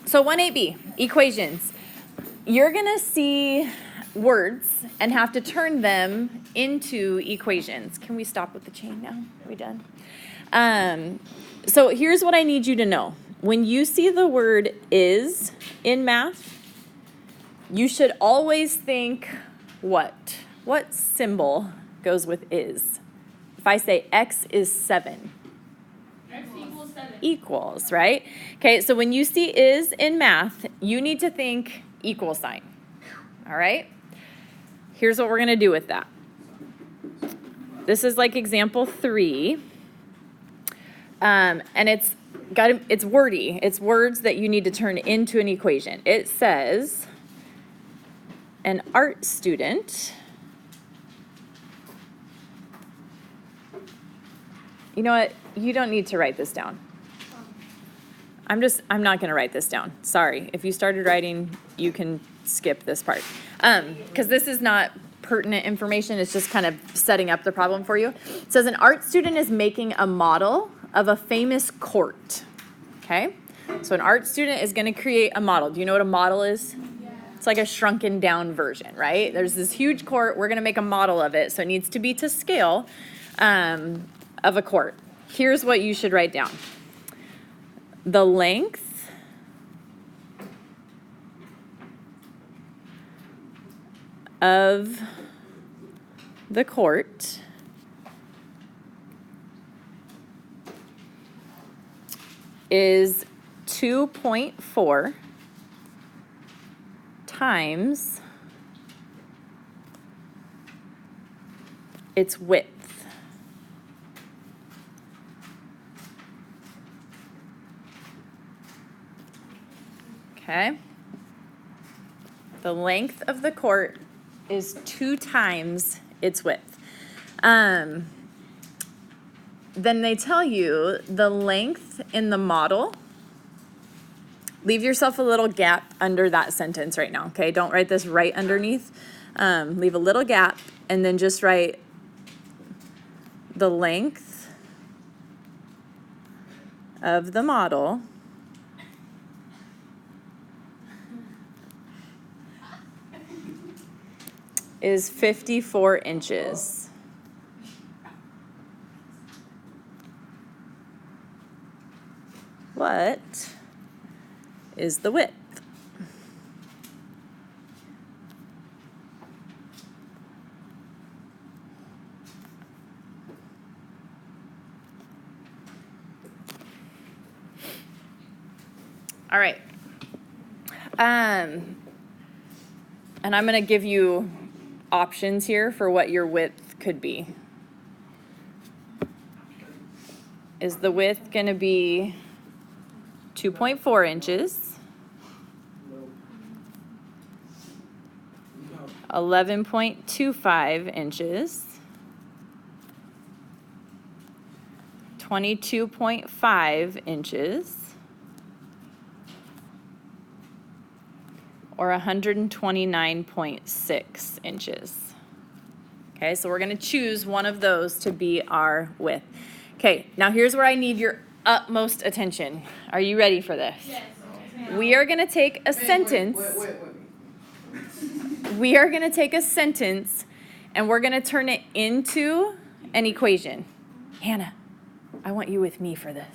So 1-8B, equations. You're going to see words and have to turn them into equations. Can we stop with the chain now? Are we done? So here's what I need you to know. When you see the word is in math, you should always think what? What symbol goes with is? If I say x is 7. X equals 7. Equals, right? Okay, so when you see is in math, you need to think equal sign. All right? Here's what we're going to do with that. This is like example 3. And it's wordy. It's words that you need to turn into an equation. It says an art student. You know what? You don't need to write this down. I'm not going to write this down. Sorry. If you started writing, you can skip this part. Because this is not pertinent information. It's just kind of setting up the problem for you. It says an art student is making a model of a famous court. Okay? So an art student is going to create a model. Do you know what a model is? Yeah. It's like a shrunken down version, right? There's this huge court. We're going to make a model of it. So it needs to be to scale of a court. Here's what you should write down. The length of the court is 2.4 times its width. Okay? The length of the court is 2 times its width. Then they tell you the length in the model. Leave yourself a little gap under that sentence right now, okay? Don't write this right underneath. Leave a little gap and then just write the length of the model is 54 inches. What is the width? All right. And I'm going to give you options here for what your width could be. Is the width going to be 2.4 inches, 11.25 inches, 22.5 inches, or 129.6 inches. Okay, so we're going to choose one of those to be our width. Okay, now here's where I need your utmost attention. Are you ready for this? Yes. We are going to take a sentence. We are going to take a sentence and we're going to turn it into an equation. Hannah, I want you with me for this.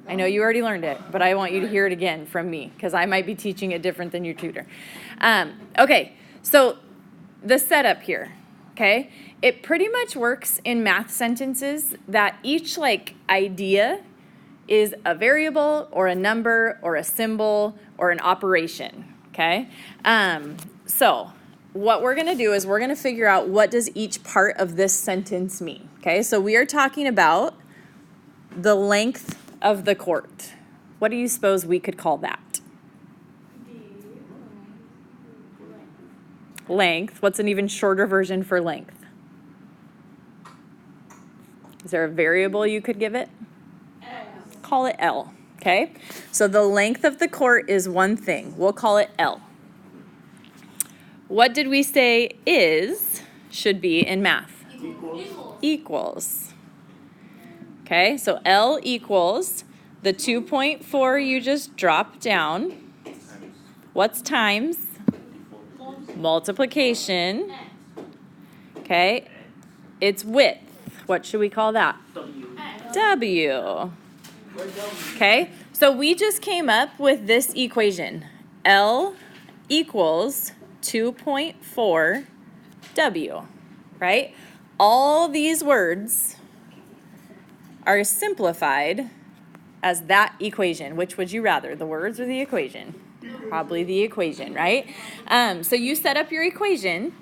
I know you already learned it, but I want you to hear it again from me because I might be teaching it different than your tutor. Okay, so the setup here, okay? It pretty much works in math sentences that each idea is a variable or a number or a symbol or an operation, okay? So what we're going to do is we're going to figure out what does each part of this sentence mean, okay? So we are talking about the length of the court. What do you suppose we could call that? Length. What's an even shorter version for length? Is there a variable you could give it? L. Call it L, okay? So the length of the court is one thing. We'll call it L. What did we say is should be in math? Equals. Equals. Okay, so L equals The 2.4 you just dropped down. What's times? Multiplication. Okay. It's width. What should we call that? W. Okay. So we just came up with this equation. L equals 2.4 W, right? All these words are simplified as that equation. Which would you rather, the words or the equation? Probably the equation, right? So you set up your equation.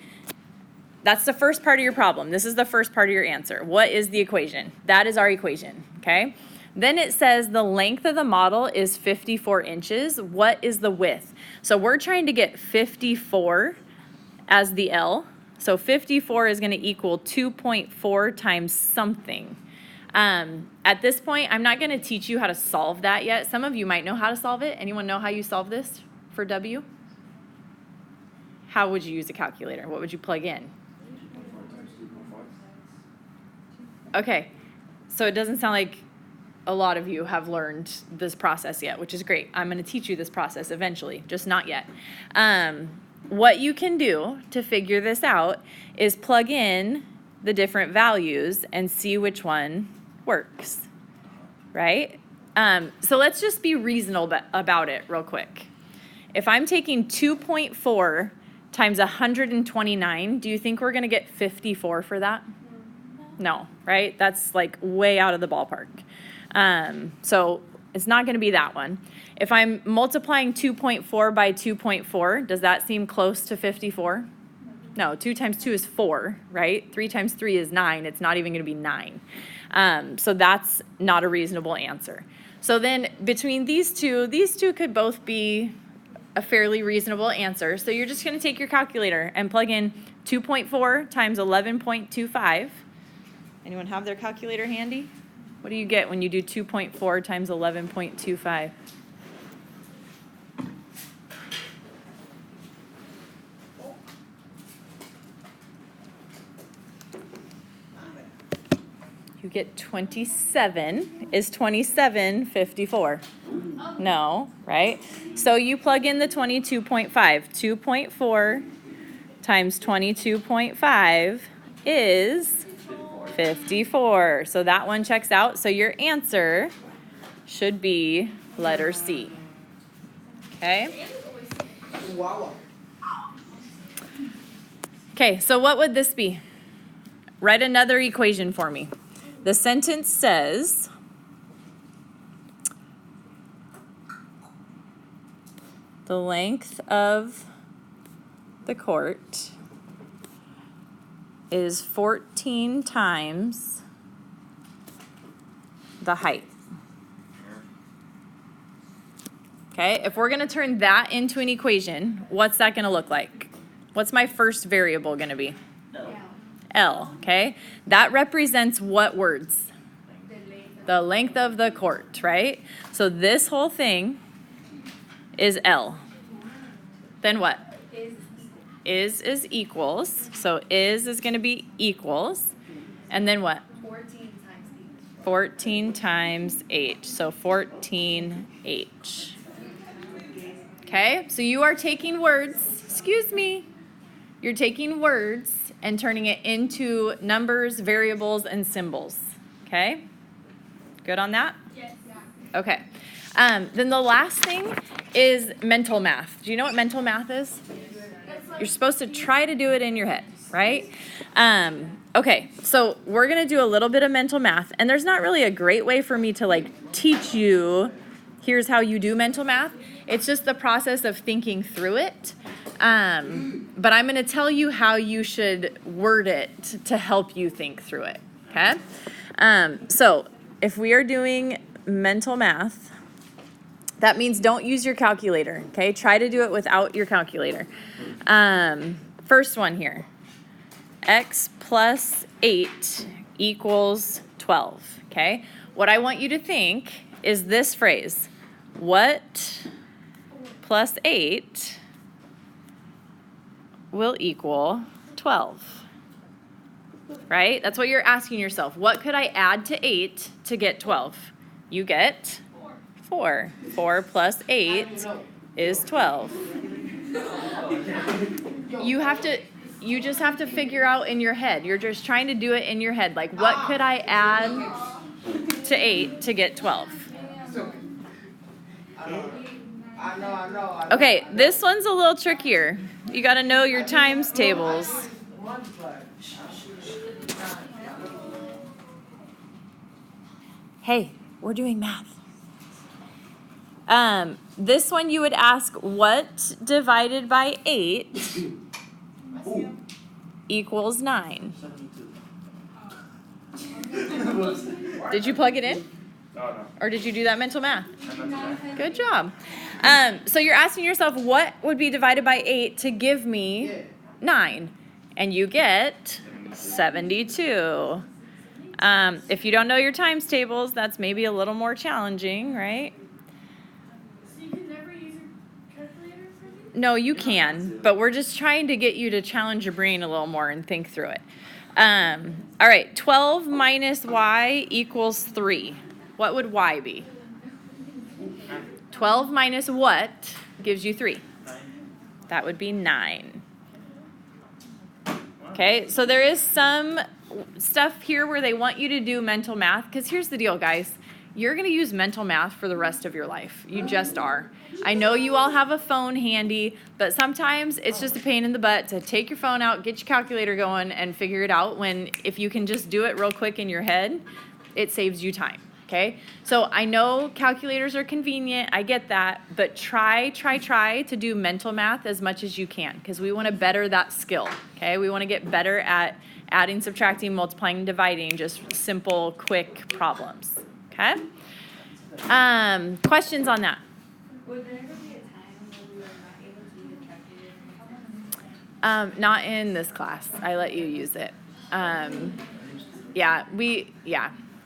That's the first part of your problem. This is the first part of your answer. What is the equation? That is our equation, okay? Then it says the length of the model is 54 inches. What is the width? So we're trying to get 54 as the L. So 54 is going to equal 2.4 times something. At this point, I'm not going to teach you how to solve that yet. Some of you might know how to solve it. Anyone know how you solve this for W? How would you use a calculator? What would you plug in? Okay, so it doesn't sound like a lot of you have learned this process yet, which is great. I'm going to teach you this process eventually, just not yet. What you can do to figure this out is plug in the different values and see which one works, right? So let's just be reasonable about it real quick. If I'm taking 2.4 times 129, do you think we're going to get 54 for that? No, right? That's like way out of the ballpark. So it's not going to be that one. If I'm multiplying 2.4 by 2.4, does that seem close to 54? No, 2 times 2 is 4, right? 3 times 3 is 9. It's not even going to be 9. So that's not a reasonable answer. So then between these two could both be a fairly reasonable answer. So you're just going to take your calculator and plug in 2.4 times 11.25. Anyone have their calculator handy? What do you get when you do 2.4 times 11.25? You get 27. Is 27 54? No, right? So you plug in the 22.5. 2.4 times 22.5 is 54. So that one checks out. So your answer should be letter C. Okay? Okay, so what would this be? Write another equation for me. The sentence says, the length of the court is 14 times the height. Okay, if we're going to turn that into an equation, what's that going to look like? What's my first variable going to be? L, okay? That represents what words? The length of the court, right? So this whole thing is L. Then what? Is equals. So is going to be equals. And then what? 14 times H. So 14H. Okay? So you are taking words, excuse me, you're taking words and turning it into numbers, variables, and symbols. Okay? Good on that? Yes. Okay. Then the last thing is mental math. Do you know what mental math is? You're supposed to try to do it in your head, right? Okay, so we're going to do a little bit of mental math. And there's not really a great way for me to like teach you, here's how you do mental math. It's just the process of thinking through it. But I'm going to tell you how you should word it to help you think through it, okay? So if we are doing mental math, that means don't use your calculator, okay? Try to do it without your calculator. First one here, x plus 8 equals 12, okay? What I want you to think is this phrase, what plus 8 will equal 12, right? That's what you're asking yourself. What could I add to 8 to get 12? You get 4. 4 plus 8 is 12. You just have to figure out in your head. You're just trying to do it in your head. Like, what could I add to 8 to get 12? Okay, this one's a little trickier. You got to know your times tables. Hey, we're doing math. This one you would ask, what divided by 8 equals 9? Did you plug it in? No. Or did you do that mental math? Good job. So you're asking yourself, what would be divided by 8 to give me 9? And you get 72. If you don't know your times tables, that's maybe a little more challenging, right? So you can never use your calculator for me? No, you can, but we're just trying to get you to challenge your brain a little more and think through it. All right, 12 minus y equals 3. What would y be? 12 minus what gives you 3? That would be 9. Okay, so there is some stuff here where they want you to do mental math, because here's the deal, guys. You're going to use mental math for the rest of your life. You just are. I know you all have a phone handy, but sometimes it's just a pain in the butt to take your phone out, get your calculator going, and figure it out when if you can just do it real quick in your head, it saves you time. Okay, so I know calculators are convenient, I get that, but try to do mental math as much as you can, because we want to better that skill, okay? We want to get better at adding, subtracting, multiplying, dividing, just simple, quick problems, okay? Questions on that? Would there ever be a time when we were not able to use a calculator? Not in this class. I let you use it.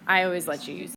I always let you use it.